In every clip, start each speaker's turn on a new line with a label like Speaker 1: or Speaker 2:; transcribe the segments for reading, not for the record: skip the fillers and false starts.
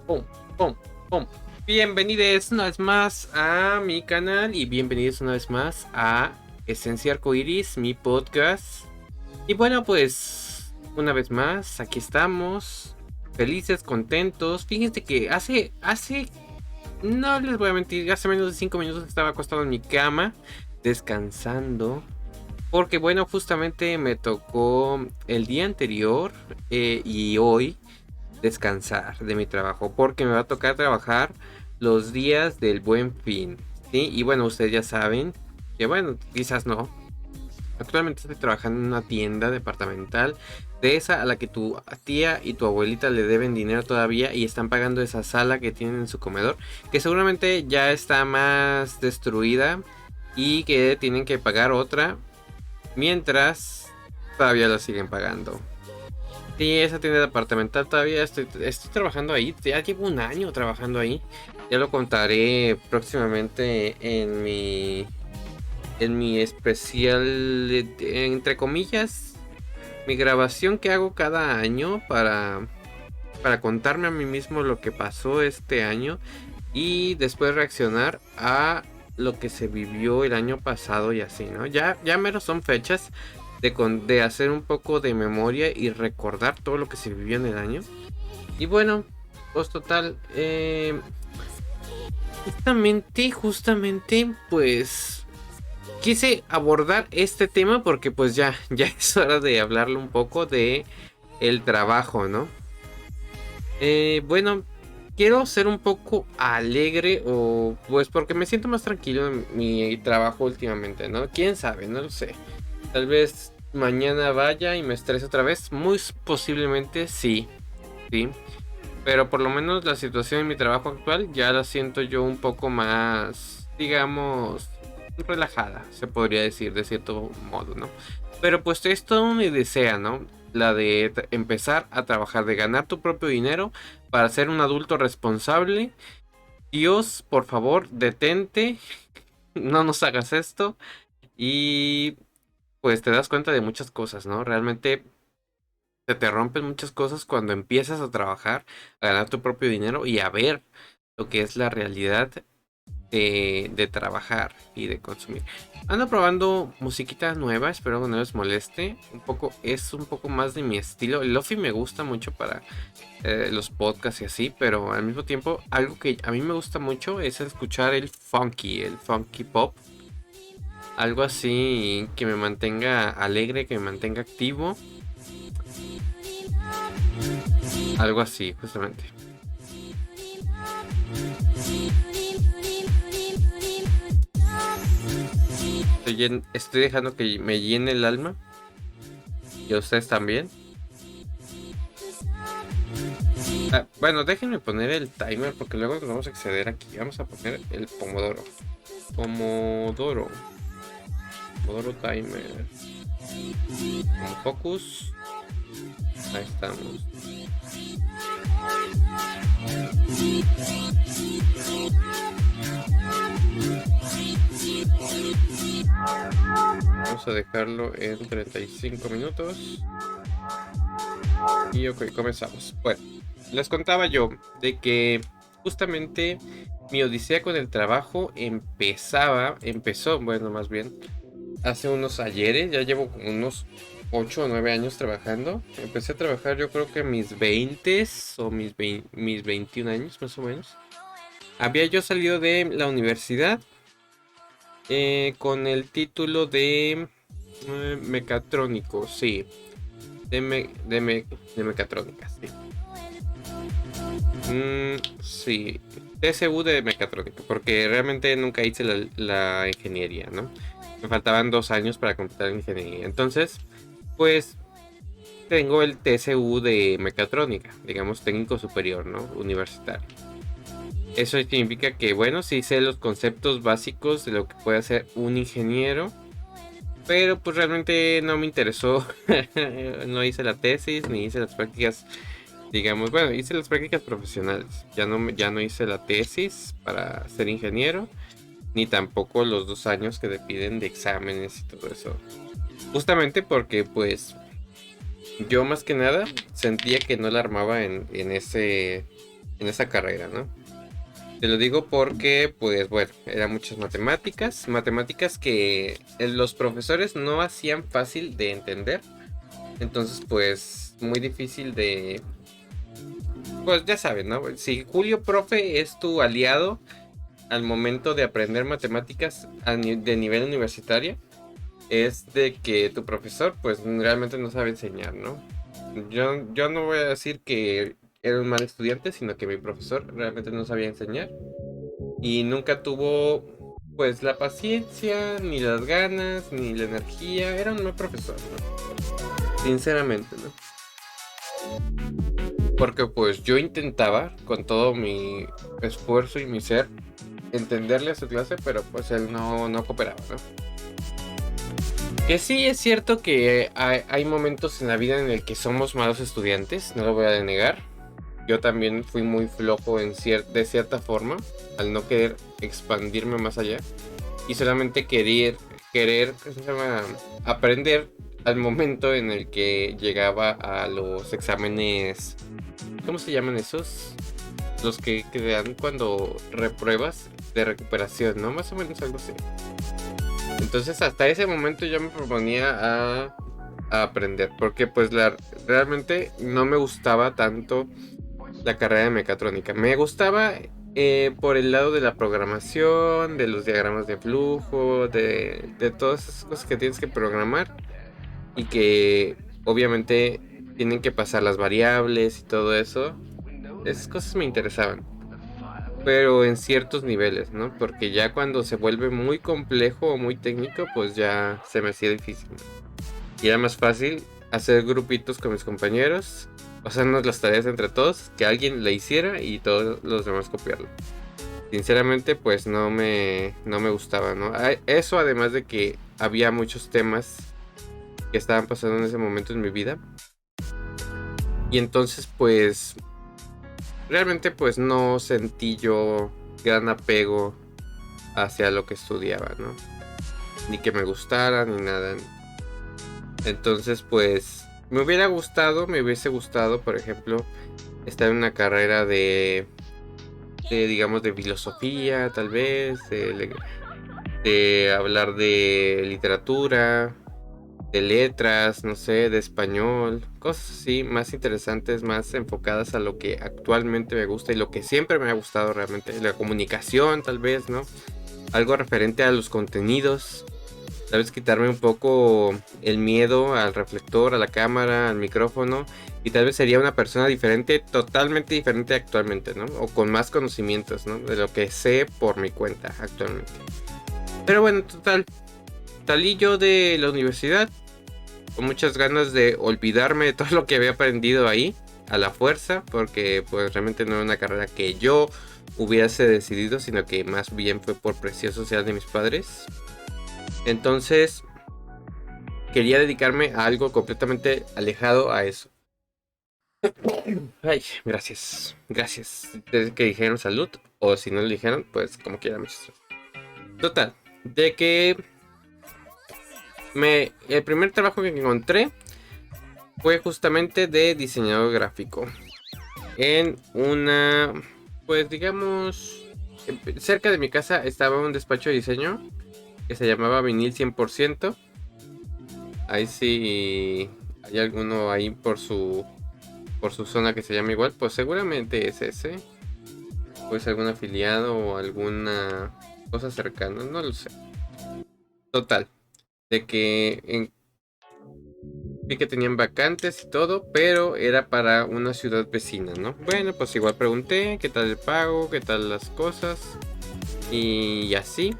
Speaker 1: Pum, pum, pum. Bienvenidos una vez más a mi canal y bienvenidos una vez más a Esencia Arcoiris, mi podcast. Y bueno, pues una vez más, aquí estamos, felices, contentos. Fíjense que no les voy a mentir, hace menos de 5 minutos estaba acostado en mi cama, descansando. Porque bueno, justamente me tocó el día anterior y hoy descansar de mi trabajo, porque me va a tocar trabajar los días del Buen Fin, ¿sí? Y bueno, ustedes ya saben que bueno, quizás no. Actualmente estoy trabajando en una tienda departamental de esa a la que tu tía y tu abuelita le deben dinero todavía y están pagando esa sala que tienen en su comedor, que seguramente ya está más destruida y que tienen que pagar otra mientras todavía la siguen pagando. Sí, esa tienda departamental todavía estoy trabajando ahí. Ya llevo un año trabajando ahí. Ya lo contaré próximamente en mi especial, entre comillas, mi grabación que hago cada año para contarme a mí mismo lo que pasó este año y después reaccionar a lo que se vivió el año pasado y así, ¿no? Ya menos son fechas de hacer un poco de memoria y recordar todo lo que se vivió en el año. Y bueno, pues total, justamente, pues quise abordar este tema porque pues ya es hora de hablarle un poco de el trabajo, ¿no? Bueno, quiero ser un poco alegre o pues porque me siento más tranquilo en mi trabajo últimamente, ¿no? ¿Quién sabe? No lo sé. Tal vez mañana vaya y me estrese otra vez. Muy posiblemente sí, sí. Pero por lo menos la situación en mi trabajo actual ya la siento yo un poco más, digamos, relajada, se podría decir de cierto modo, ¿no? Pero pues es todo una idea, ¿no? La de empezar a trabajar, de ganar tu propio dinero para ser un adulto responsable. Dios, por favor, detente, no nos hagas esto. Y pues te das cuenta de muchas cosas, ¿no? Realmente se te rompen muchas cosas cuando empiezas a trabajar, a ganar tu propio dinero y a ver lo que es la realidad de trabajar y de consumir. Ando probando musiquita nueva, espero que no les moleste. Es un poco más de mi estilo. El lofi me gusta mucho para los podcasts y así, pero al mismo tiempo algo que a mí me gusta mucho es escuchar el funky pop. Algo así que me mantenga alegre, que me mantenga activo. Algo así, justamente. Estoy dejando que me llene el alma. Y a ustedes también. Bueno, déjenme poner el timer porque luego nos vamos a exceder aquí. Vamos a poner el Pomodoro. Pomodoro. Pomodoro timer. Como focus. Ahí estamos. Vamos a dejarlo en 35 minutos. Y ok, comenzamos. Bueno, les contaba yo de que justamente mi odisea con el trabajo empezó, bueno, más bien, hace unos ayeres. Ya llevo como unos 8 o 9 años trabajando. Empecé a trabajar yo creo que mis 20 o mis 21 años más o menos. Había yo salido de la universidad con el título de mecatrónico, sí. De mecatrónica, sí. Sí, TSU de mecatrónica, porque realmente nunca hice la ingeniería, ¿no? Me faltaban 2 años para completar la ingeniería. Entonces, pues tengo el TSU de mecatrónica, digamos técnico superior, ¿no? Universitario. Eso significa que, bueno, sí sé los conceptos básicos de lo que puede hacer un ingeniero, pero pues realmente no me interesó. No hice la tesis ni hice las prácticas, digamos, bueno, hice las prácticas profesionales. Ya no hice la tesis para ser ingeniero, ni tampoco los 2 años que te piden de exámenes y todo eso. Justamente porque pues yo más que nada sentía que no la armaba en ese en esa carrera, ¿no? Te lo digo porque, pues bueno, eran muchas matemáticas que los profesores no hacían fácil de entender. Entonces, pues, muy difícil de... Pues ya saben, ¿no? Si Julio Profe es tu aliado al momento de aprender matemáticas de nivel universitario, es de que tu profesor, pues, realmente no sabe enseñar, ¿no? Yo no voy a decir que era un mal estudiante, sino que mi profesor realmente no sabía enseñar. Y nunca tuvo pues la paciencia, ni las ganas, ni la energía. Era un mal profesor, ¿no? Sinceramente, ¿no? Porque pues yo intentaba con todo mi esfuerzo y mi ser entenderle a su clase, pero pues él no cooperaba, ¿no? Que sí es cierto que hay momentos en la vida en el que somos malos estudiantes, no lo voy a denegar. Yo también fui muy flojo de cierta forma, al no querer expandirme más allá y solamente querer ¿cómo se llama? Aprender al momento en el que llegaba a los exámenes. ¿Cómo se llaman esos? Los que te dan cuando repruebas de recuperación, ¿no? Más o menos algo así. Entonces hasta ese momento yo me proponía a aprender, porque pues realmente no me gustaba tanto la carrera de mecatrónica. Me gustaba por el lado de la programación, de los diagramas de flujo, de todas esas cosas que tienes que programar y que obviamente tienen que pasar las variables y todo eso. Esas cosas me interesaban, pero en ciertos niveles, ¿no? Porque ya cuando se vuelve muy complejo o muy técnico, pues ya se me hacía difícil. Y era más fácil hacer grupitos con mis compañeros, pasarnos las tareas entre todos, que alguien la hiciera y todos los demás copiarlo. Sinceramente, pues no me gustaba, ¿no? Eso además de que había muchos temas que estaban pasando en ese momento en mi vida. Y entonces, pues, realmente pues no sentí yo gran apego hacia lo que estudiaba, ¿no? Ni que me gustara, ni nada. Entonces, pues, me hubiese gustado, por ejemplo, estar en una carrera digamos, de filosofía, tal vez, de hablar de literatura, de letras, no sé, de español, cosas así más interesantes, más enfocadas a lo que actualmente me gusta y lo que siempre me ha gustado realmente, la comunicación, tal vez, ¿no? Algo referente a los contenidos. Tal vez quitarme un poco el miedo al reflector, a la cámara, al micrófono. Y tal vez sería una persona diferente, totalmente diferente actualmente, ¿no? O con más conocimientos, ¿no? De lo que sé por mi cuenta actualmente. Pero bueno, salí yo de la universidad con muchas ganas de olvidarme de todo lo que había aprendido ahí, a la fuerza. Porque pues realmente no era una carrera que yo hubiese decidido, sino que más bien fue por presión social de mis padres. Entonces quería dedicarme a algo completamente alejado a eso. Ay, gracias. Desde que dijeron salud, o si no lo dijeron, pues como quieran. Total, de que el primer trabajo que encontré fue justamente de diseñador gráfico. En una, pues digamos, cerca de mi casa estaba un despacho de diseño que se llamaba Vinil 100%. Ahí sí hay alguno ahí por su zona que se llama igual, pues seguramente es ese. Pues algún afiliado o alguna cosa cercana, no lo sé. Total, de que vi que tenían vacantes y todo, pero era para una ciudad vecina, ¿no? Bueno, pues igual pregunté qué tal el pago, qué tal las cosas y así.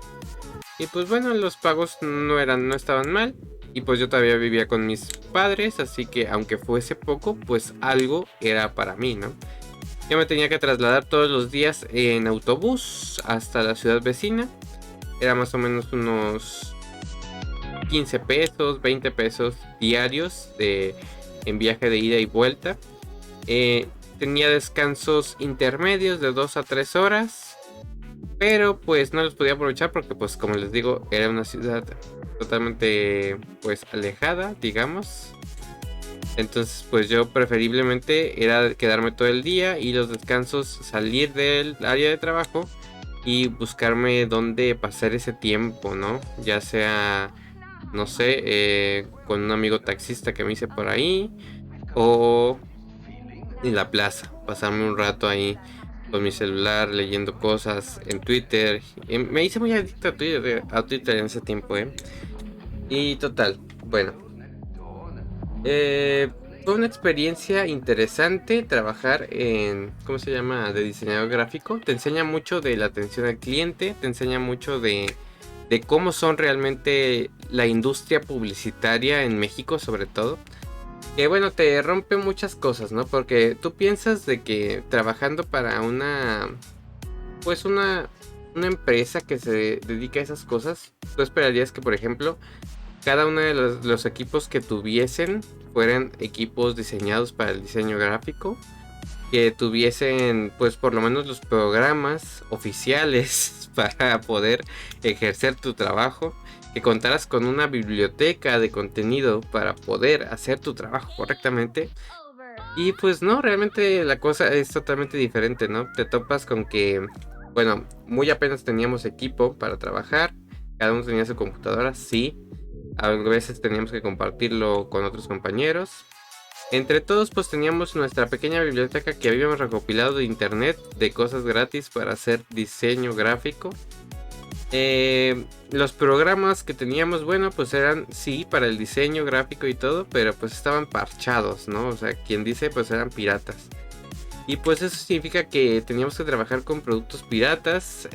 Speaker 1: Y pues bueno, los pagos no estaban mal. Y pues yo todavía vivía con mis padres, así que aunque fuese poco, pues algo era para mí, ¿no? Yo me tenía que trasladar todos los días en autobús hasta la ciudad vecina. Era más o menos unos 15 pesos, 20 pesos diarios en viaje de ida y vuelta. Tenía descansos intermedios de 2 a 3 horas. Pero pues no los podía aprovechar porque pues como les digo era una ciudad totalmente pues alejada, digamos. Entonces pues yo preferiblemente era quedarme todo el día y los descansos salir del área de trabajo y buscarme dónde pasar ese tiempo, ¿no? Ya sea, no sé, con un amigo taxista que me hice por ahí o en la plaza, pasarme un rato ahí con mi celular leyendo cosas en Twitter. Me hice muy adicto a Twitter en ese tiempo, ¿eh? Y total, bueno, fue una experiencia interesante trabajar en, ¿cómo se llama?, de diseñador gráfico. Te enseña mucho de la atención al cliente, te enseña mucho de cómo son realmente la industria publicitaria en México, sobre todo. Que bueno, te rompe muchas cosas, ¿no? Porque tú piensas de que trabajando para pues una empresa que se dedica a esas cosas, tú esperarías que, por ejemplo, cada uno de los equipos que tuviesen fueran equipos diseñados para el diseño gráfico, que tuviesen pues por lo menos los programas oficiales para poder ejercer tu trabajo, que contaras con una biblioteca de contenido para poder hacer tu trabajo correctamente. Y pues no, realmente la cosa es totalmente diferente, ¿no? Te topas con que, bueno, muy apenas teníamos equipo para trabajar, cada uno tenía su computadora, sí, a veces teníamos que compartirlo con otros compañeros. Entre todos pues teníamos nuestra pequeña biblioteca que habíamos recopilado de internet de cosas gratis para hacer diseño gráfico. Los programas que teníamos, bueno, pues eran sí para el diseño gráfico y todo, pero pues estaban parchados, ¿no? O sea, quien dice pues eran piratas. Y pues eso significa que teníamos que trabajar con productos piratas,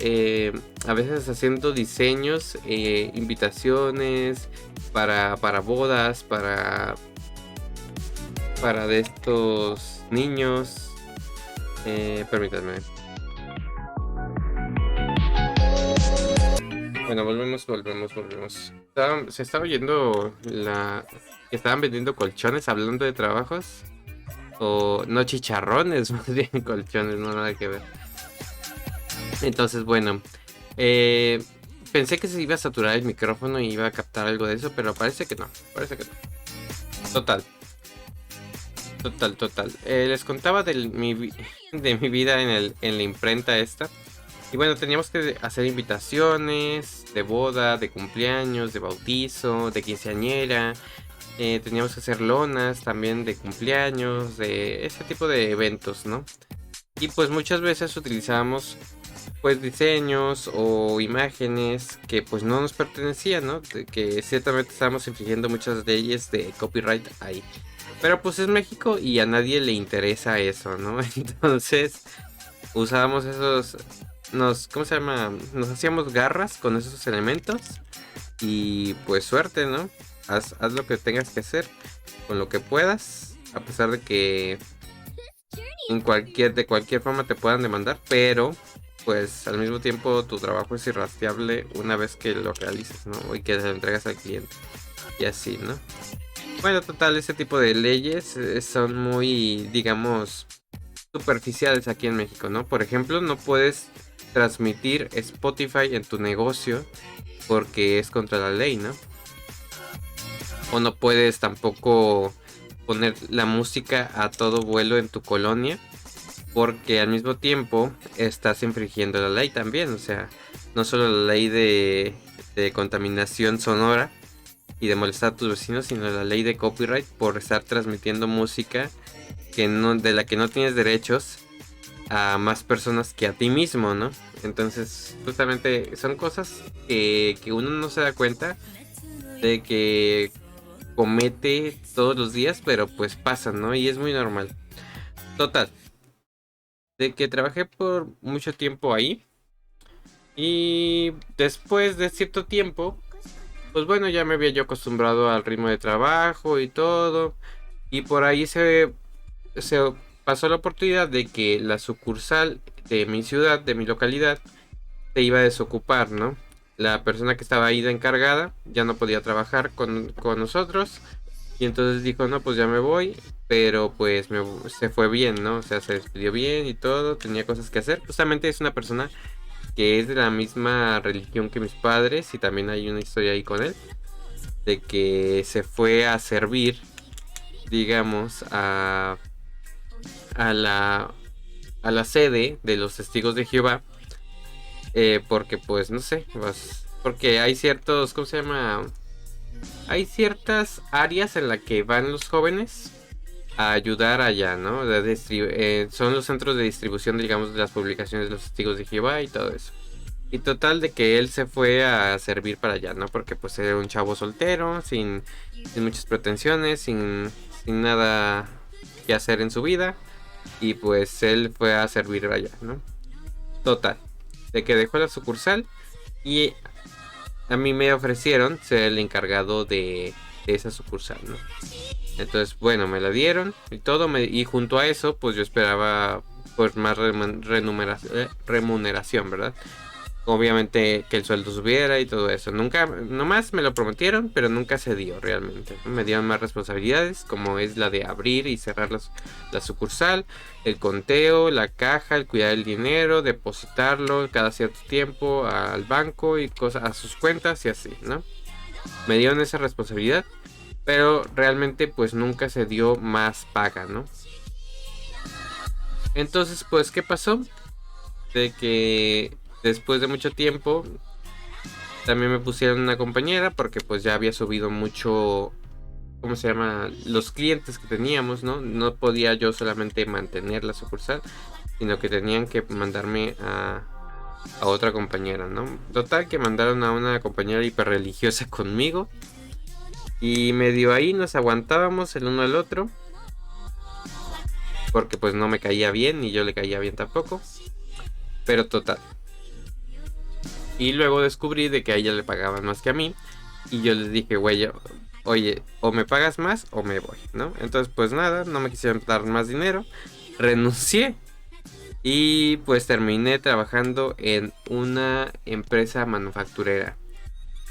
Speaker 1: a veces haciendo diseños, invitaciones para bodas, para de estos niños. Permítanme. Bueno, volvemos. Se estaba oyendo que estaban vendiendo colchones hablando de trabajos. O no, chicharrones, más bien colchones, no nada que ver. Entonces, bueno, pensé que se iba a saturar el micrófono y iba a captar algo de eso, pero parece que no, Total. Les contaba de mi vida en la imprenta esta. Y bueno, teníamos que hacer invitaciones de boda, de cumpleaños, de bautizo, de quinceañera. Teníamos que hacer lonas también de cumpleaños, de ese tipo de eventos, ¿no? Y pues muchas veces utilizábamos pues diseños o imágenes que pues no nos pertenecían, ¿no? Que ciertamente estábamos infringiendo muchas leyes de copyright ahí. Pero pues es México y a nadie le interesa eso, ¿no? Entonces usábamos esos, ¿cómo se llama? Nos hacíamos garras con esos elementos y pues suerte, ¿no? Haz lo que tengas que hacer con lo que puedas, a pesar de que de cualquier forma te puedan demandar, pero pues al mismo tiempo tu trabajo es irrastreable una vez que lo realices, ¿no? Y que se lo entregas al cliente y así, ¿no? Bueno, total, ese tipo de leyes son muy, digamos, superficiales aquí en México, ¿no? Por ejemplo, no puedes transmitir Spotify en tu negocio porque es contra la ley, ¿no? O no puedes tampoco poner la música a todo vuelo en tu colonia porque al mismo tiempo estás infringiendo la ley también. O sea, no solo la ley de contaminación sonora y de molestar a tus vecinos, sino la ley de copyright por estar transmitiendo música de la que no tienes derechos a más personas que a ti mismo, ¿no? Entonces, justamente son cosas que uno no se da cuenta de que comete todos los días, pero pues pasan, ¿no? Y es muy normal. Total, de que trabajé por mucho tiempo ahí y después de cierto tiempo, pues bueno, ya me había yo acostumbrado al ritmo de trabajo y todo, y por ahí se pasó la oportunidad de que la sucursal de mi ciudad, de mi localidad, se iba a desocupar, ¿no? La persona que estaba ahí de encargada ya no podía trabajar con nosotros. Y entonces dijo, no, pues ya me voy. Pero pues se fue bien, ¿no? O sea, se despidió bien y todo. Tenía cosas que hacer. Justamente es una persona que es de la misma religión que mis padres. Y también hay una historia ahí con él. De que se fue a servir digamos, a la, a la sede de los testigos de Jehová. Porque pues no sé, pues, porque hay ciertos, ¿cómo se llama? Hay ciertas áreas en las que van los jóvenes a ayudar allá, ¿no? Son los centros de distribución, digamos, de las publicaciones de los testigos de Jehová y todo eso. Y total de que él se fue a servir para allá, ¿no? Porque pues era un chavo soltero, sin muchas pretensiones, sin nada que hacer en su vida. Y pues él fue a servir allá, ¿no? Total, de que dejó la sucursal y a mí me ofrecieron ser el encargado de esa sucursal, ¿no? Entonces, bueno, me la dieron y todo, y junto a eso, pues yo esperaba pues más remuneración, ¿verdad? Obviamente que el sueldo subiera y todo eso. Nunca, nomás me lo prometieron, pero nunca se dio realmente, ¿no? Me dieron más responsabilidades, como es la de abrir y cerrar la sucursal, el conteo, la caja, el cuidar el dinero, depositarlo cada cierto tiempo al banco y cosas, a sus cuentas y así, ¿no? Me dieron esa responsabilidad, pero realmente pues nunca se dio más paga, ¿no? Entonces, pues, ¿qué pasó? De que después de mucho tiempo también me pusieron una compañera porque pues ya había subido mucho, ¿cómo se llama? Los clientes que teníamos, ¿no? No podía yo solamente mantener la sucursal, sino que tenían que mandarme a otra compañera, ¿no? Total que mandaron a una compañera hiperreligiosa conmigo y medio ahí nos aguantábamos el uno al otro porque pues no me caía bien ni yo le caía bien tampoco, pero total. Y luego descubrí de que a ella le pagaban más que a mí. Y yo les dije, güey, oye, o me pagas más o me voy, ¿no? Entonces, pues nada, no me quisieron dar más dinero. Renuncié. Y pues terminé trabajando en una empresa manufacturera,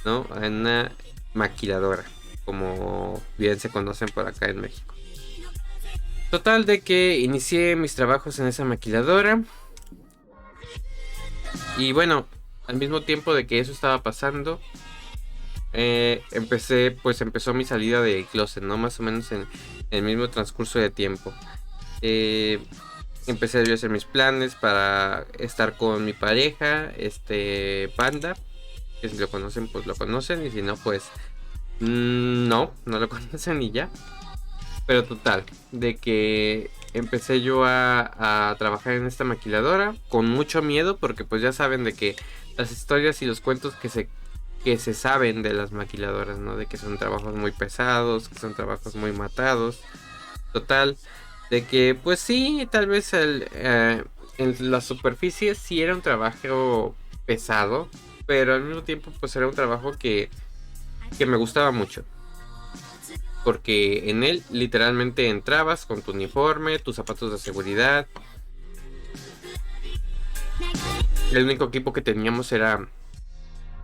Speaker 1: ¿no? En una maquiladora, como bien se conocen por acá en México. Total de que inicié mis trabajos en esa maquiladora. Y bueno, al mismo tiempo de que eso estaba pasando, empezó mi salida de closet, ¿no? Más o menos en el mismo transcurso de tiempo. Empecé yo a hacer mis planes para estar con mi pareja, Panda, que si lo conocen, pues lo conocen, y si no, pues no lo conocen y ya. Pero total, de que empecé yo a trabajar en esta maquiladora con mucho miedo, porque pues ya saben de que las historias y los cuentos que se saben de las maquiladoras, ¿no? De que son trabajos muy pesados, que son trabajos muy matados. Total, de que pues sí, tal vez en la superficie sí era un trabajo pesado, pero al mismo tiempo pues era un trabajo que me gustaba mucho. Porque en él literalmente entrabas con tu uniforme, tus zapatos de seguridad. El único equipo que teníamos era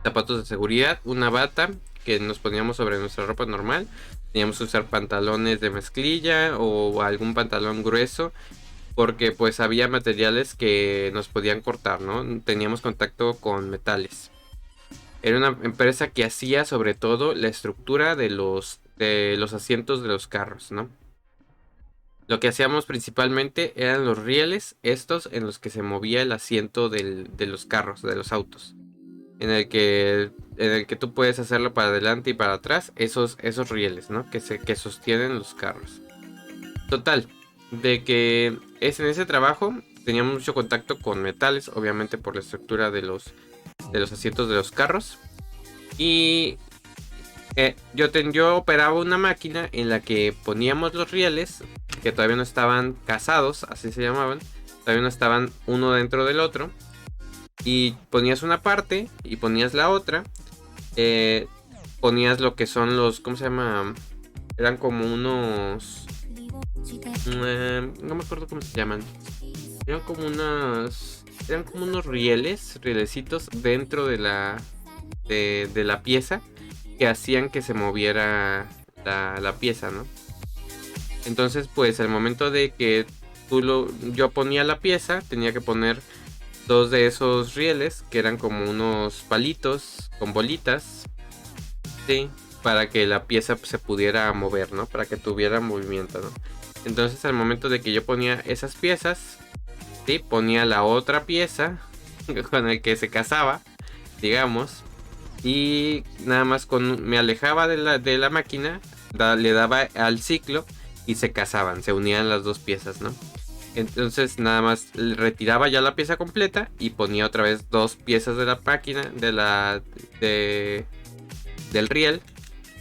Speaker 1: zapatos de seguridad, una bata que nos poníamos sobre nuestra ropa normal. Teníamos que usar pantalones de mezclilla o algún pantalón grueso, porque pues había materiales que nos podían cortar, ¿no? Teníamos contacto con metales. Era una empresa que hacía sobre todo la estructura de los asientos de los carros, ¿no? Lo que hacíamos principalmente eran los rieles, estos en los que se movía el asiento de los carros, de los autos. En el que tú puedes hacerlo para adelante y para atrás, esos rieles, ¿no? Que sostienen los carros. Total, de que en ese trabajo teníamos mucho contacto con metales, obviamente por la estructura de los asientos de los carros. Y yo operaba una máquina en la que poníamos los rieles, que todavía no estaban casados, así se llamaban, todavía no estaban uno dentro del otro, y ponías una parte y ponías la otra, ponías lo que son los, ¿cómo se llama? Eran como unos, no me acuerdo cómo se llaman, eran como unos rielecitos dentro de la pieza, que hacían que se moviera la pieza, ¿no? Entonces, pues al momento de que yo ponía la pieza, tenía que poner 2 de esos rieles, que eran como unos palitos con bolitas, ¿sí? para que la pieza se pudiera mover, ¿no? Para que tuviera movimiento, ¿no? Entonces al momento de que yo ponía esas piezas, ¿sí? Ponía la otra pieza con el que se casaba, digamos, y nada más me alejaba de la máquina, le daba al ciclo y se casaban, se unían las dos piezas, ¿no? Entonces nada más retiraba ya la pieza completa y ponía otra vez dos piezas de la máquina, del riel,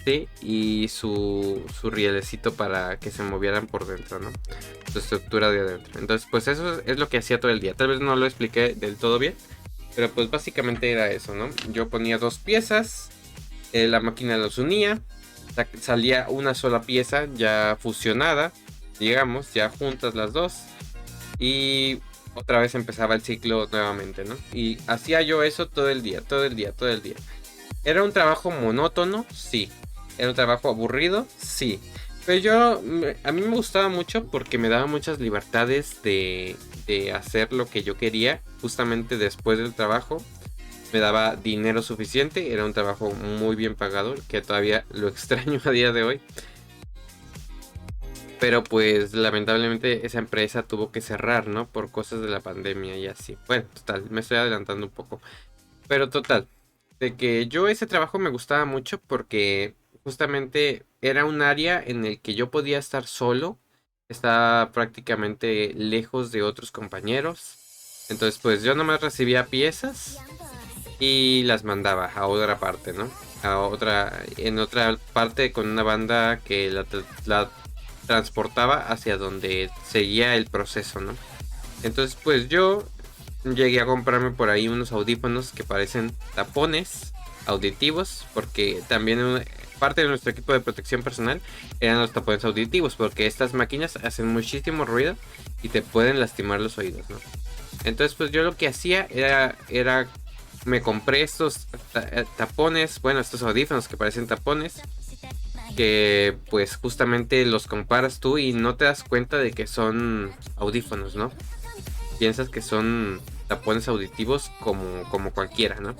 Speaker 1: ¿sí? Y su rielecito para que se movieran por dentro, ¿no? Su estructura de adentro. Entonces pues eso es lo que hacía todo el día. Tal vez no lo expliqué del todo bien, pero pues básicamente era eso, ¿no? Yo ponía dos piezas, la máquina los unía, salía una sola pieza ya fusionada, digamos, ya juntas las dos, y otra vez empezaba el ciclo nuevamente, ¿no? Y hacía yo eso todo el día, todo el día, todo el día. ¿Era un trabajo monótono? Sí. ¿Era un trabajo aburrido? Sí. Pero a mí me gustaba mucho porque me daba muchas libertades de hacer lo que yo quería justamente después del trabajo. Me daba dinero suficiente, era un trabajo muy bien pagado, que todavía lo extraño a día de hoy. Pero pues lamentablemente esa empresa tuvo que cerrar, ¿no? Por cosas de la pandemia y así. Bueno, total, me estoy adelantando un poco. Pero total, de que yo ese trabajo me gustaba mucho porque justamente era un área en el que yo podía estar solo. Estaba prácticamente lejos de otros compañeros. Entonces pues yo nomás recibía piezas y las mandaba a otra parte, ¿no? En otra parte con una banda que la transportaba hacia donde seguía el proceso, ¿no? Entonces, pues yo llegué a comprarme por ahí unos audífonos que parecen tapones auditivos, porque también parte de nuestro equipo de protección personal eran los tapones auditivos, porque estas máquinas hacen muchísimo ruido y te pueden lastimar los oídos, ¿no? Entonces, pues yo lo que hacía era me compré estos tapones, bueno, estos audífonos que parecen tapones, que pues justamente los comparas tú y no te das cuenta de que son audífonos, ¿no? Piensas que son tapones auditivos como cualquiera, ¿no?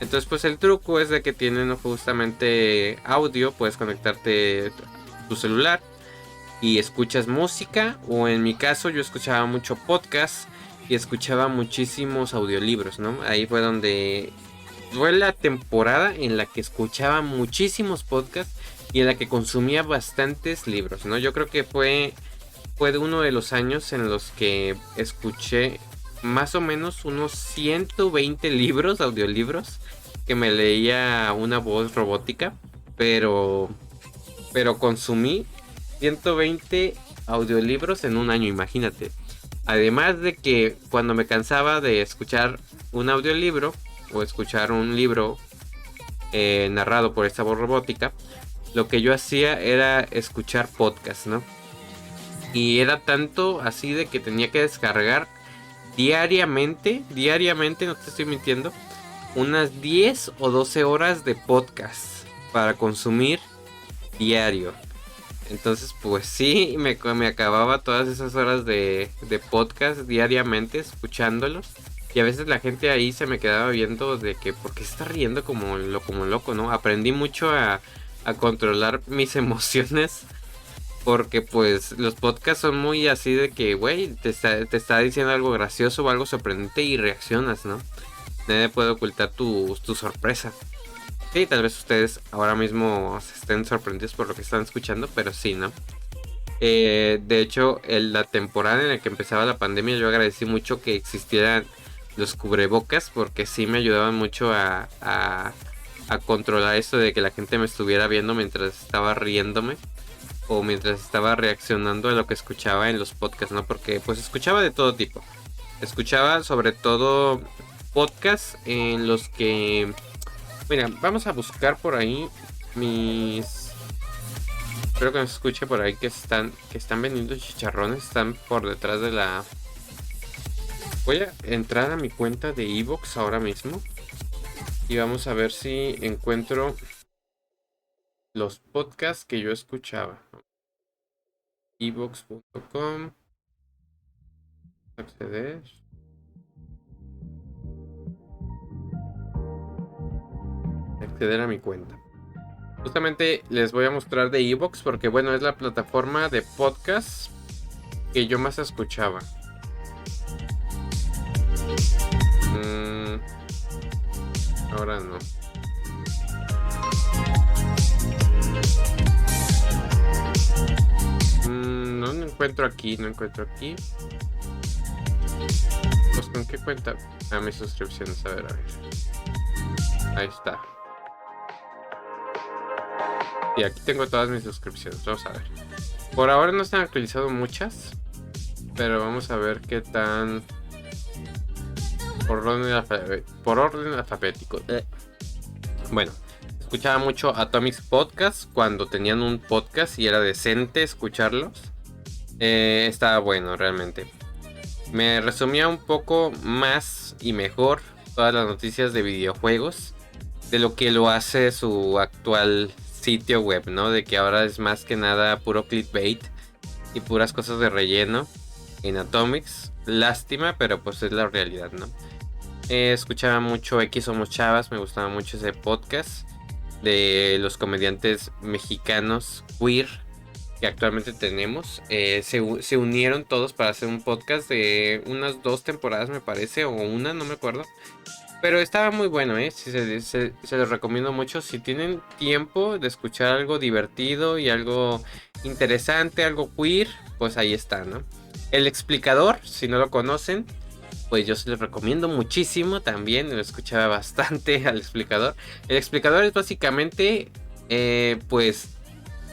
Speaker 1: Entonces pues el truco es de que tienen justamente audio, puedes conectarte tu celular y escuchas música, o en mi caso yo escuchaba mucho podcast y escuchaba muchísimos audiolibros, ¿no? Ahí fue la temporada en la que escuchaba muchísimos podcasts y en la que consumía bastantes libros, ¿no? Yo creo que fue de uno de los años en los que escuché más o menos unos 120 libros, audiolibros, que me leía una voz robótica, pero, pero consumí 120 audiolibros en un año, imagínate. Además de que cuando me cansaba de escuchar un audiolibro o escuchar un libro narrado por esta voz robótica, lo que yo hacía era escuchar podcast, ¿no? Y era tanto así de que tenía que descargar diariamente, no te estoy mintiendo, unas 10 o 12 horas de podcast para consumir diario. Entonces, pues sí, me acababa todas esas horas de podcast diariamente escuchándolos. Y a veces la gente ahí se me quedaba viendo de que, ¿por qué se está riendo como loco, no? Aprendí mucho a controlar mis emociones. Porque pues los podcasts son muy así de que, güey, te está diciendo algo gracioso o algo sorprendente y reaccionas, ¿no? Nadie puede ocultar tu sorpresa. Sí, tal vez ustedes ahora mismo se estén sorprendidos por lo que están escuchando, pero sí, ¿no? De hecho, en la temporada en la que empezaba la pandemia, yo agradecí mucho que existieran los cubrebocas, porque sí me ayudaban mucho a controlar esto de que la gente me estuviera viendo mientras estaba riéndome o mientras estaba reaccionando a lo que escuchaba en los podcasts, ¿no? Porque pues escuchaba de todo tipo. Escuchaba sobre todo podcasts en los que... Mira, vamos a buscar por ahí mis... Espero que nos escuche por ahí que están vendiendo chicharrones. Están por detrás de la... Voy a entrar a mi cuenta de Evox ahora mismo. Y vamos a ver si encuentro los podcasts que yo escuchaba. Evox.com. Acceder. Acceder a mi cuenta. Justamente les voy a mostrar de Evox porque bueno, es la plataforma de podcast que yo más escuchaba. Ahora no. No encuentro aquí, no encuentro aquí. Pues con qué cuenta. Mis suscripciones, a ver. Ahí está. Y aquí tengo todas mis suscripciones. Vamos a ver. Por ahora no se han actualizado muchas. Pero vamos a ver qué tan. Por orden alfabético. Bueno, escuchaba mucho Atomics Podcast cuando tenían un podcast y era decente escucharlos. Estaba bueno realmente. Me resumía un poco más y mejor todas las noticias de videojuegos de lo que lo hace su actual sitio web, ¿no? De que ahora es más que nada puro clickbait y puras cosas de relleno en Atomics. Lástima, pero pues es la realidad, ¿no? Escuchaba mucho X Somos Chavas, me gustaba mucho ese podcast de los comediantes mexicanos queer que actualmente tenemos. Se unieron todos para hacer un podcast de unas 2 temporadas, me parece, o una, no me acuerdo. Pero estaba muy bueno, sí, se los recomiendo mucho. Si tienen tiempo de escuchar algo divertido y algo interesante, algo queer, pues ahí está, ¿no? El Explicador, si no lo conocen, pues yo se los recomiendo muchísimo también. Lo escuchaba bastante al Explicador. El Explicador es básicamente, pues,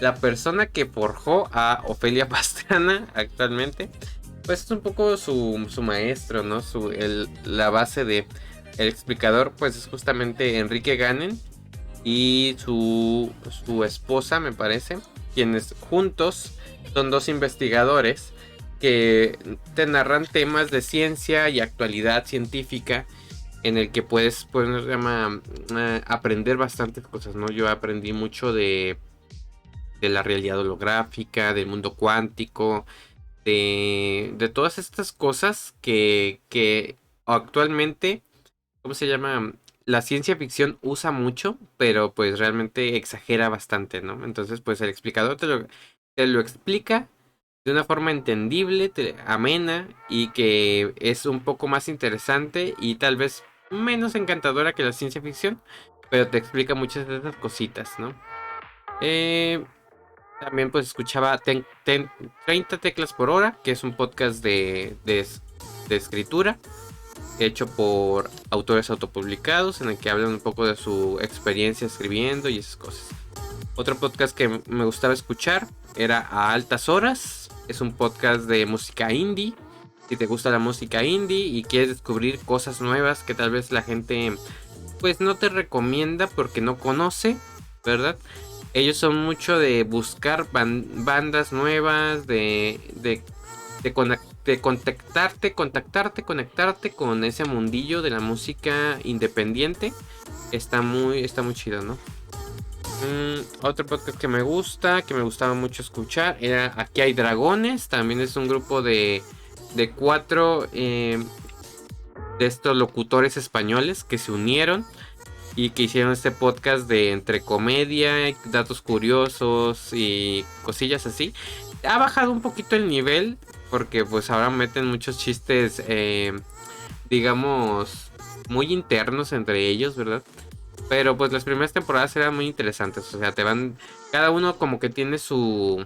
Speaker 1: la persona que forjó a Ofelia Pastrana actualmente. Pues es un poco su maestro, ¿no? La base de El Explicador, pues es justamente Enrique Ganem y su esposa, me parece, quienes juntos son 2 investigadores que te narran temas de ciencia y actualidad científica en el que puedes aprender bastantes cosas, ¿no? Yo aprendí mucho de la realidad holográfica, del mundo cuántico, de todas estas cosas que actualmente, ¿cómo se llama? La ciencia ficción usa mucho, pero pues realmente exagera bastante, ¿no? Entonces, pues el explicador te lo explica de una forma entendible, amena y que es un poco más interesante y tal vez menos encantadora que la ciencia ficción, pero te explica muchas de esas cositas, ¿no? También pues escuchaba 30 teclas por hora, que es un podcast de escritura hecho por autores autopublicados en el que hablan un poco de su experiencia escribiendo y esas cosas. Otro podcast que me gustaba escuchar era A Altas Horas. Es un podcast de música indie. Si te gusta la música indie y quieres descubrir cosas nuevas que tal vez la gente pues no te recomienda porque no conoce, ¿verdad? Ellos son mucho de buscar bandas nuevas, de conectarte con ese mundillo de la música independiente. Está muy chido, ¿no? Otro podcast que me gustaba mucho escuchar era Aquí hay dragones. También es un grupo de 4 de estos locutores españoles que se unieron y que hicieron este podcast de entre comedia, datos curiosos y cosillas así. Ha bajado un poquito el nivel porque pues ahora meten muchos chistes, digamos, muy internos entre ellos, ¿verdad? Pero pues las primeras temporadas eran muy interesantes. O sea, cada uno como que tiene su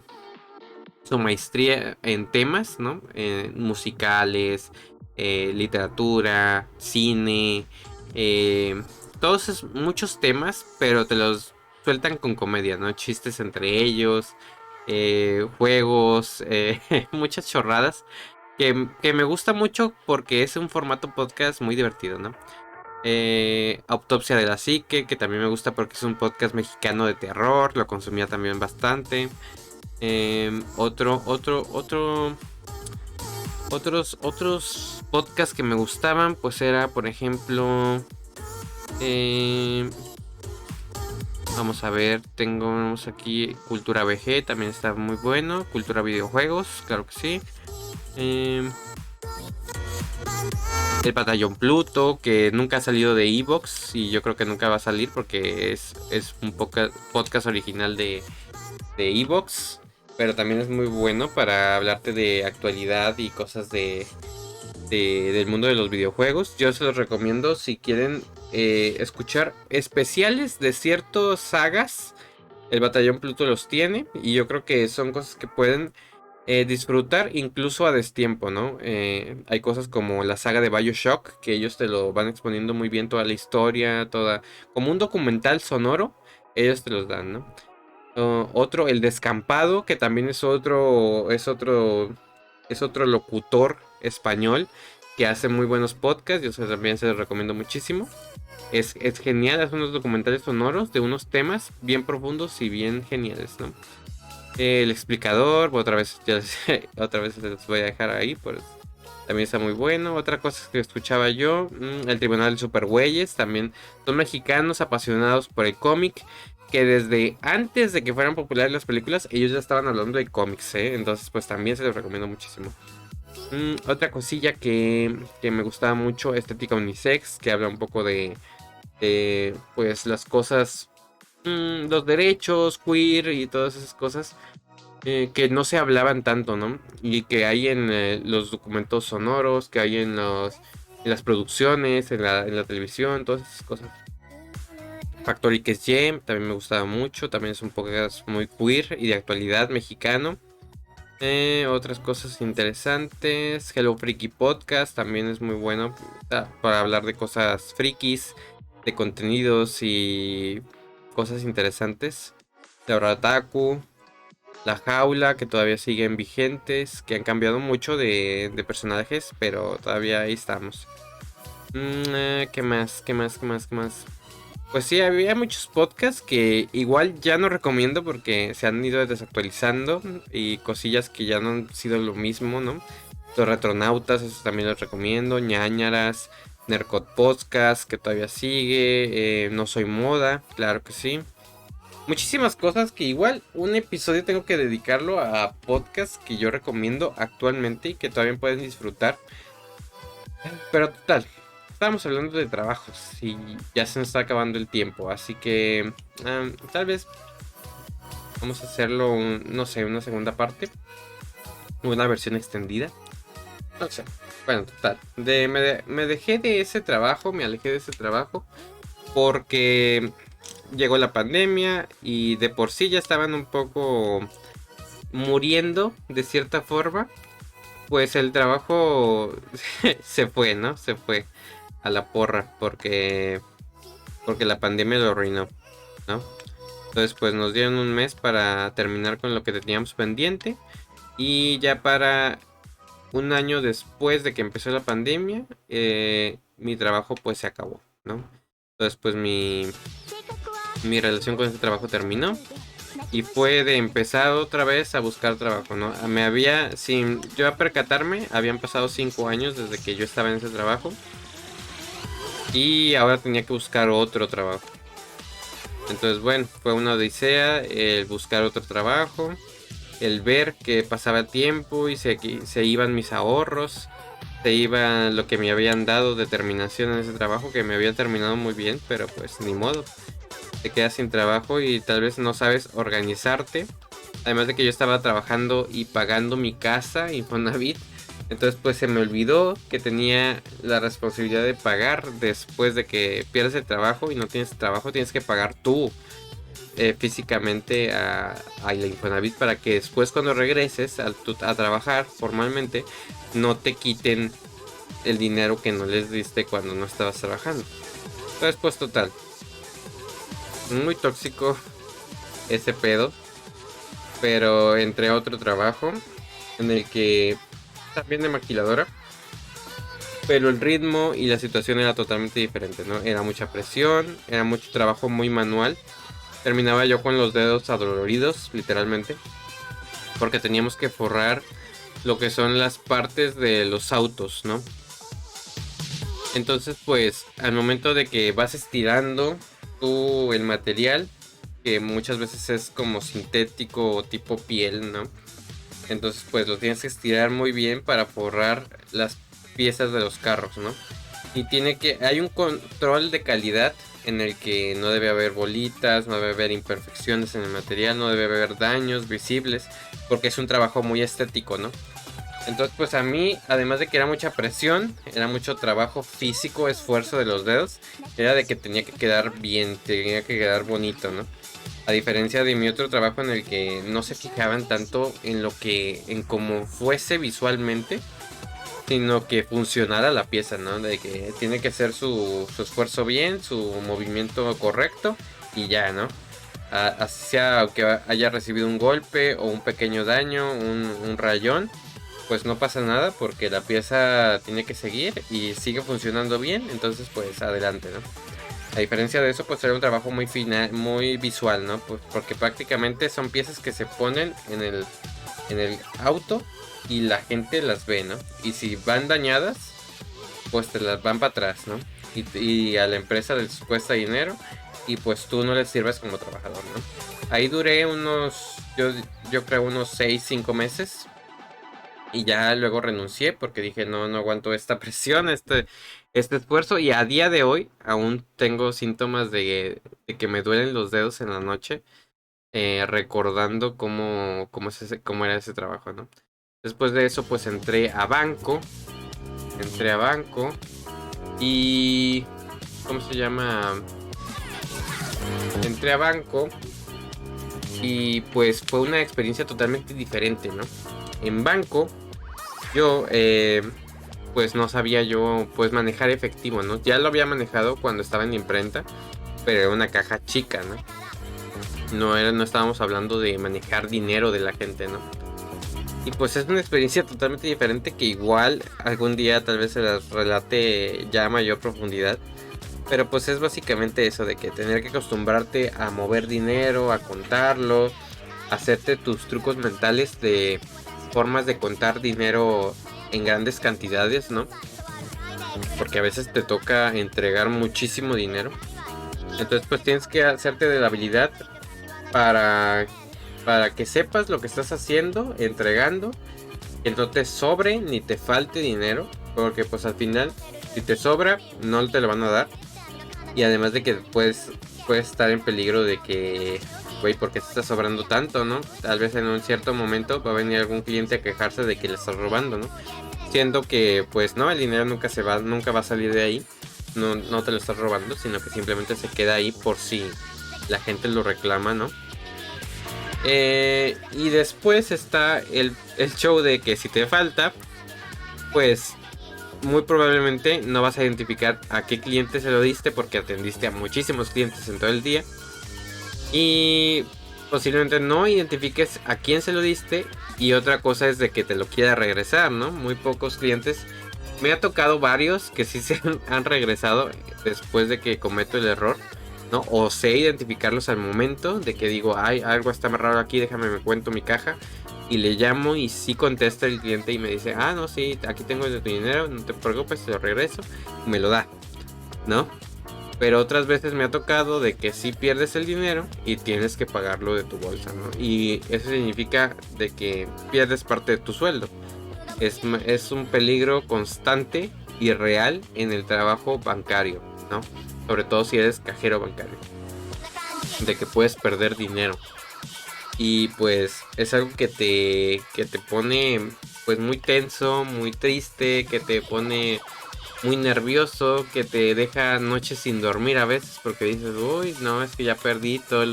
Speaker 1: maestría en temas, ¿no? Musicales, literatura, cine, muchos temas, pero te los sueltan con comedia, ¿no? Chistes entre ellos, juegos, muchas chorradas que me gusta mucho porque es un formato podcast muy divertido, ¿no? Autopsia de la Psique, que también me gusta porque es un podcast mexicano de terror, lo consumía también bastante. Otros podcasts que me gustaban, pues era, por ejemplo, vamos a ver, tenemos aquí Cultura VG, también está muy bueno. Cultura Videojuegos, claro que sí. El Batallón Pluto, que nunca ha salido de Evox y yo creo que nunca va a salir porque es un podcast original de Evox, pero también es muy bueno para hablarte de actualidad y cosas del mundo de los videojuegos. Yo se los recomiendo si quieren escuchar especiales de ciertas sagas. El Batallón Pluto los tiene y yo creo que son cosas que pueden disfrutar incluso a destiempo, ¿no? Hay cosas como la saga de BioShock, que ellos te lo van exponiendo muy bien toda la historia, como un documental sonoro, ellos te los dan, ¿no? Otro, el Descampado, que también es otro locutor español que hace muy buenos podcasts, yo también se los recomiendo muchísimo. Es genial, hace unos documentales sonoros de unos temas bien profundos y bien geniales, ¿no? El Explicador, otra vez se los voy a dejar ahí, pues también está muy bueno. Otra cosa que escuchaba yo, el Tribunal de Supergüeyes, también son mexicanos apasionados por el cómic, que desde antes de que fueran populares las películas, ellos ya estaban hablando de cómics, ¿eh? Entonces pues también se los recomiendo muchísimo. Otra cosilla que me gustaba mucho, Estética Unisex, que habla un poco de pues las cosas, los derechos queer y todas esas cosas que no se hablaban tanto, ¿no? Y que hay en los documentos sonoros, que hay en las producciones, en la televisión, todas esas cosas. Factory que es Gem, también me gustaba mucho, también es un podcast muy queer y de actualidad mexicano. Otras cosas interesantes, Hello Freaky Podcast también es muy bueno para hablar de cosas frikis, de contenidos y cosas interesantes. De Otaku, La Jaula, que todavía siguen vigentes, que han cambiado mucho de personajes, pero todavía ahí estamos. ¿Qué más? ¿Qué más? ¿Qué más? ¿Qué más? Pues sí, había muchos podcasts que igual ya no recomiendo porque se han ido desactualizando y cosillas que ya no han sido lo mismo, ¿no? Los Retronautas, esos también los recomiendo. Ñañaras, Nercot Podcast, que todavía sigue. No Soy Moda, claro que sí. Muchísimas cosas que igual un episodio tengo que dedicarlo a podcasts que yo recomiendo actualmente y que todavía pueden disfrutar. Pero total, estábamos hablando de trabajos y ya se nos está acabando el tiempo, así que tal vez vamos a hacerlo, no sé, una segunda parte, una versión extendida. No sé. Bueno, total. Me dejé de ese trabajo, me alejé de ese trabajo porque llegó la pandemia y de por sí ya estaban un poco muriendo de cierta forma. Pues el trabajo se fue, ¿no? Se fue a la porra porque la pandemia lo arruinó, ¿no? Entonces pues nos dieron un mes para terminar con lo que teníamos pendiente y ya para un año después de que empezó la pandemia mi trabajo pues se acabó, ¿no? Entonces pues mi relación con ese trabajo terminó y fue de empezar otra vez a buscar trabajo, ¿no? Sin yo percatarme, habían pasado 5 años desde que yo estaba en ese trabajo y ahora tenía que buscar otro trabajo. Entonces, bueno, fue una odisea el buscar otro trabajo, el ver que pasaba el tiempo y se iban mis ahorros, se iba lo que me habían dado de terminación en ese trabajo, que me había terminado muy bien, pero pues ni modo. Te quedas sin trabajo y tal vez no sabes organizarte. Además de que yo estaba trabajando y pagando mi casa, Infonavit. Entonces pues se me olvidó que tenía la responsabilidad de pagar después de que pierdes el trabajo y no tienes trabajo, tienes que pagar tú físicamente a la Infonavit para que después cuando regreses a trabajar formalmente no te quiten el dinero que no les diste cuando no estabas trabajando. Entonces pues total, muy tóxico ese pedo, pero entre otro trabajo en el que también de maquiladora, pero el ritmo y la situación era totalmente diferente, ¿no? Era mucha presión, era mucho trabajo muy manual. Terminaba yo con los dedos adoloridos, literalmente, porque teníamos que forrar lo que son las partes de los autos, ¿no? Entonces, pues, al momento de que vas estirando tú el material, que muchas veces es como sintético o tipo piel, ¿no? Entonces pues lo tienes que estirar muy bien para forrar piezas de los carros, ¿no? Y hay un control de calidad en el que no debe haber bolitas, no debe haber imperfecciones en el material, no debe haber daños visibles, porque es un trabajo muy estético, ¿no? Entonces, pues a mí, además de que era mucha presión, era mucho trabajo físico, esfuerzo de los dedos, era de que tenía que quedar bien, tenía que quedar bonito, ¿no? A diferencia de mi otro trabajo en el que no se fijaban tanto en cómo fuese visualmente, sino que funcionara la pieza, ¿no? De que tiene que hacer su esfuerzo bien, su movimiento correcto y ya, ¿no? Así sea, aunque haya recibido un golpe o un pequeño daño, un rayón, pues no pasa nada porque la pieza tiene que seguir y sigue funcionando bien, entonces pues adelante, ¿no? A diferencia de eso, pues era un trabajo muy final, muy visual, ¿no? Pues porque prácticamente son piezas que se ponen en el auto y la gente las ve, ¿no? Y si van dañadas, pues te las van para atrás, ¿no? Y a la empresa les cuesta dinero y pues tú no les sirves como trabajador, ¿no? Ahí duré yo creo unos 6-5 meses. Y ya luego renuncié porque dije, no aguanto esta presión, este esfuerzo. Y a día de hoy aún tengo síntomas de que me duelen los dedos en la noche, recordando cómo era ese trabajo, ¿no? Después de eso, pues entré a banco. Y... ¿Cómo se llama? Entré a banco y pues fue una experiencia totalmente diferente, ¿no? En banco yo pues no sabía yo pues manejar efectivo, ¿no? Ya lo había manejado cuando estaba en la imprenta, pero era una caja chica, ¿no? No estábamos hablando de manejar dinero de la gente, ¿no? Y pues es una experiencia totalmente diferente que igual algún día tal vez se las relate ya a mayor profundidad. Pero pues es básicamente eso de que tener que acostumbrarte a mover dinero, a contarlo, hacerte tus trucos mentales de formas de contar dinero en grandes cantidades, ¿no? Porque a veces te toca entregar muchísimo dinero. Entonces pues tienes que hacerte de la habilidad para que sepas lo que estás haciendo, entregando, que no te sobre ni te falte dinero. Porque pues al final, si te sobra, no te lo van a dar. Y además de que puedes estar en peligro de que, güey, ¿por qué te está sobrando tanto, no? Tal vez en un cierto momento va a venir algún cliente a quejarse de que le estás robando, ¿no? Siendo que, pues, no, el dinero nunca va a salir de ahí. No te lo estás robando, sino que simplemente se queda ahí por si la gente lo reclama, ¿no? Y después está el show de que si te falta, pues muy probablemente no vas a identificar a qué cliente se lo diste porque atendiste a muchísimos clientes en todo el día. Y posiblemente no identifiques a quién se lo diste. Y otra cosa es de que te lo quiera regresar, ¿no? Muy pocos clientes. Me ha tocado varios que sí se han regresado después de que cometo el error, ¿no? O sé identificarlos al momento de que digo, ay, algo está más raro aquí, déjame me cuento mi caja. Y le llamo y sí contesta el cliente y me dice, ah, no, sí, aquí tengo tu dinero, no te preocupes, te lo regreso. Y me lo da, ¿no? Pero otras veces me ha tocado de que sí pierdes el dinero y tienes que pagarlo de tu bolsa, ¿no? Y eso significa de que pierdes parte de tu sueldo. Es un peligro constante y real en el trabajo bancario, ¿no? Sobre todo si eres cajero bancario. De que puedes perder dinero. Y pues es algo que te pone pues muy tenso, muy triste, que te pone muy nervioso, que te deja noches sin dormir a veces porque dices, uy, no, es que ya perdí toda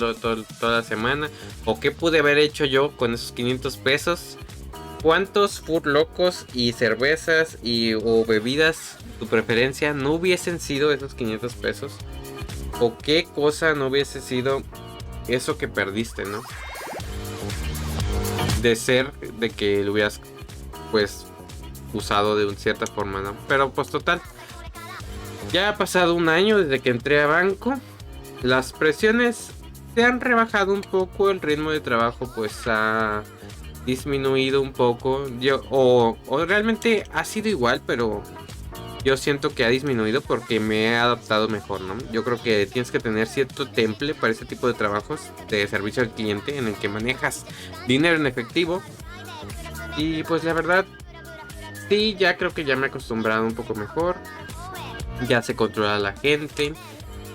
Speaker 1: la semana. O qué pude haber hecho yo con esos 500 pesos. ¿Cuántos Food Locos y cervezas o bebidas, tu preferencia, no hubiesen sido esos 500 pesos? ¿O qué cosa no hubiese sido eso que perdiste, no? De ser de que lo hubieras pues usado de una cierta forma, ¿no? Pero pues total, ya ha pasado un año desde que entré a banco. Las presiones se han rebajado un poco, el ritmo de trabajo pues ha disminuido un poco. O realmente ha sido igual, pero yo siento que ha disminuido porque me he adaptado mejor, ¿no? Yo creo que tienes que tener cierto temple para este tipo de trabajos de servicio al cliente en el que manejas dinero en efectivo. Y pues la verdad, Sí, ya creo que ya me he acostumbrado un poco mejor. Ya sé controlar a la gente.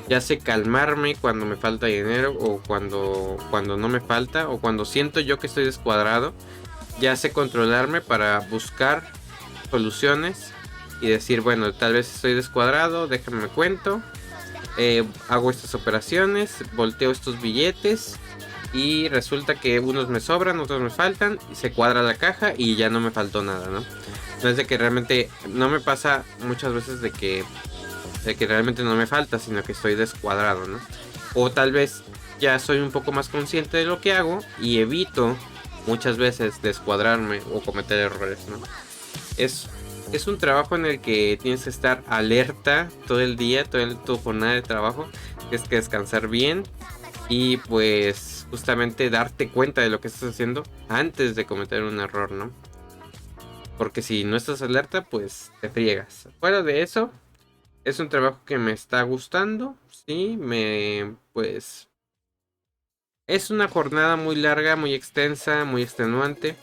Speaker 1: Ya sé calmarme cuando me falta dinero o cuando no me falta o cuando siento yo que estoy descuadrado. Ya sé controlarme para buscar soluciones y decir, bueno, tal vez estoy descuadrado, déjame me cuento. Hago estas operaciones, volteo estos billetes y resulta que unos me sobran, otros me faltan, y se cuadra la caja y ya no me faltó nada, ¿no? No es de que realmente no me pasa muchas veces de que realmente no me falta, sino que estoy descuadrado, ¿no? O tal vez ya soy un poco más consciente de lo que hago y evito muchas veces descuadrarme o cometer errores, ¿no? Es un trabajo en el que tienes que estar alerta todo el día, tu jornada de trabajo. Tienes que descansar bien y pues justamente darte cuenta de lo que estás haciendo antes de cometer un error, ¿no? Porque si no estás alerta, pues te friegas. Fuera de eso, es un trabajo que me está gustando, sí, pues es una jornada muy larga, muy extensa, muy extenuante,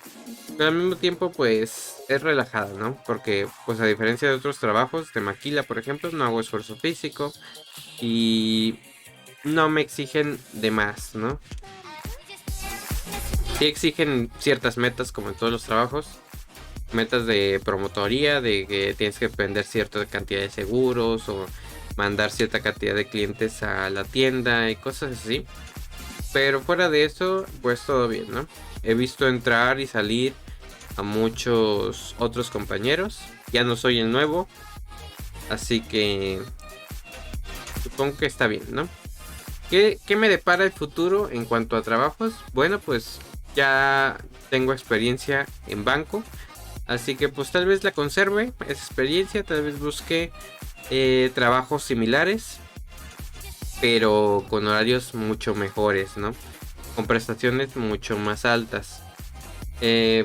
Speaker 1: pero al mismo tiempo pues es relajada, ¿no? Porque pues a diferencia de otros trabajos de maquila, por ejemplo, no hago esfuerzo físico y no me exigen de más, ¿no? Sí exigen ciertas metas como en todos los trabajos, metas de promotoría, de que tienes que vender cierta cantidad de seguros o mandar cierta cantidad de clientes a la tienda y cosas así. Pero fuera de eso, pues todo bien, ¿no? He visto entrar y salir a muchos otros compañeros. Ya no soy el nuevo, así que supongo que está bien, ¿no? ¿Qué me depara el futuro en cuanto a trabajos? Bueno, pues ya tengo experiencia en banco. Así que pues tal vez la conserve, esa experiencia, tal vez busque trabajos similares, pero con horarios mucho mejores, ¿no? Con prestaciones mucho más altas.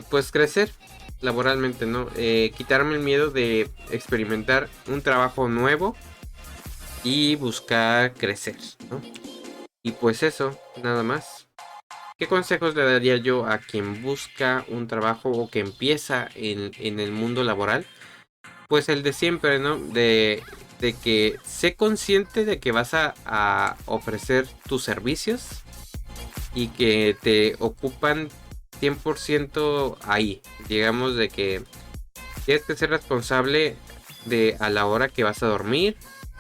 Speaker 1: Pues crecer laboralmente, ¿no? Quitarme el miedo de experimentar un trabajo nuevo y buscar crecer, ¿no? Y pues eso, nada más. ¿Qué consejos le daría yo a quien busca un trabajo o que empieza en el mundo laboral? Pues el de siempre, ¿no? De que sé consciente de que vas a ofrecer tus servicios y que te ocupan 100% ahí. Digamos de que tienes que ser responsable de a la hora que vas a dormir,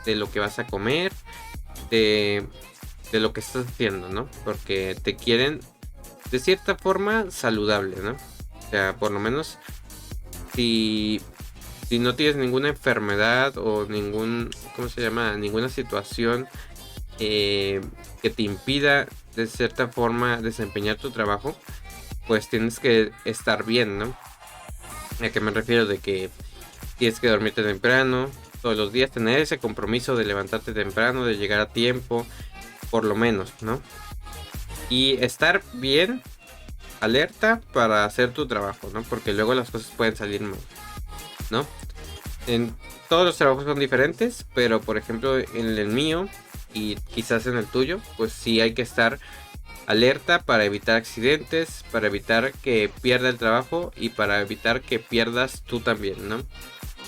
Speaker 1: de lo que vas a comer, de, de lo que estás haciendo, ¿no? Porque te quieren de cierta forma saludable, ¿no? O sea, por lo menos si no tienes ninguna enfermedad o ¿cómo se llama? Ninguna situación que te impida de cierta forma desempeñar tu trabajo, pues tienes que estar bien, ¿no? ¿A qué me refiero? De que tienes que dormirte temprano todos los días, tener ese compromiso de levantarte temprano, de llegar a tiempo, por lo menos, ¿no? Y estar bien alerta para hacer tu trabajo, ¿no? Porque luego las cosas pueden salir mal, ¿no? En todos los trabajos son diferentes, pero por ejemplo en el mío y quizás en el tuyo, pues sí hay que estar alerta para evitar accidentes, para evitar que pierda el trabajo y para evitar que pierdas tú también, ¿no?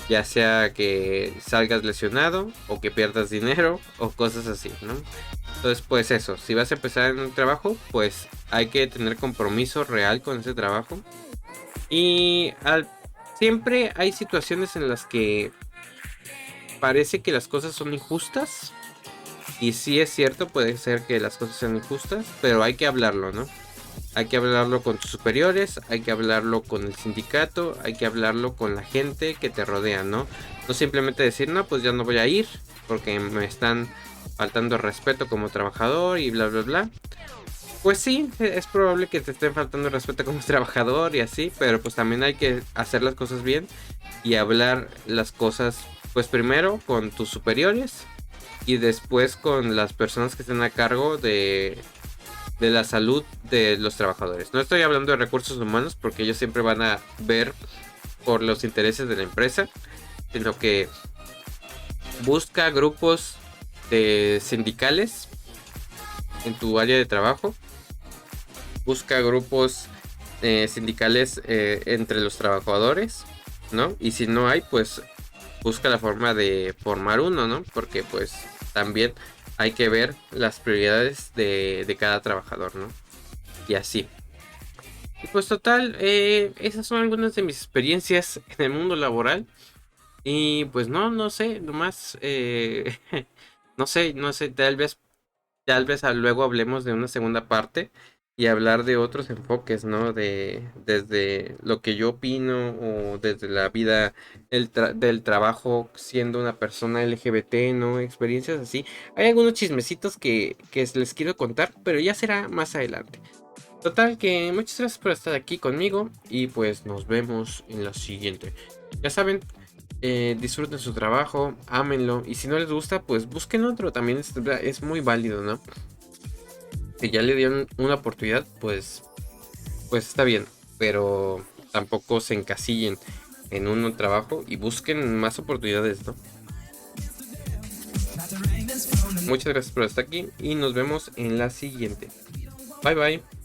Speaker 1: Ya sea que salgas lesionado o que pierdas dinero o cosas así, ¿no? Entonces pues eso, si vas a empezar en un trabajo, pues hay que tener compromiso real con ese trabajo. Y siempre hay situaciones en las que parece que las cosas son injustas. Y sí es cierto, puede ser que las cosas sean injustas, pero hay que hablarlo, ¿no? Hay que hablarlo con tus superiores, hay que hablarlo con el sindicato, hay que hablarlo con la gente que te rodea, ¿no? No simplemente decir, no, pues ya no voy a ir porque me están faltando respeto como trabajador y bla, bla, bla. Pues sí, es probable que te estén faltando respeto como trabajador y así, pero pues también hay que hacer las cosas bien y hablar las cosas, pues primero con tus superiores y después con las personas que estén a cargo de la salud de los trabajadores. No estoy hablando de recursos humanos porque ellos siempre van a ver por los intereses de la empresa, sino que busca grupos de sindicales en tu área de trabajo. Busca grupos sindicales entre los trabajadores ¿no? Y si no hay, pues busca la forma de formar uno, ¿no? Porque pues también hay que ver las prioridades de cada trabajador, ¿no? Y así. Y pues total, esas son algunas de mis experiencias en el mundo laboral. Y pues no sé, nomás, no sé, tal vez luego hablemos de una segunda parte y hablar de otros enfoques, ¿no? Desde lo que yo opino o desde la vida del trabajo siendo una persona LGBT, ¿no? Experiencias así. Hay algunos chismecitos que les quiero contar, pero ya será más adelante. Total, que muchas gracias por estar aquí conmigo y pues nos vemos en la siguiente. Ya saben, disfruten su trabajo, ámenlo y si no les gusta, pues busquen otro, también es muy válido, ¿no? Si ya le dieron una oportunidad, pues está bien, pero tampoco se encasillen en un trabajo y busquen más oportunidades, ¿no? Muchas gracias por estar aquí y nos vemos en la siguiente. Bye bye.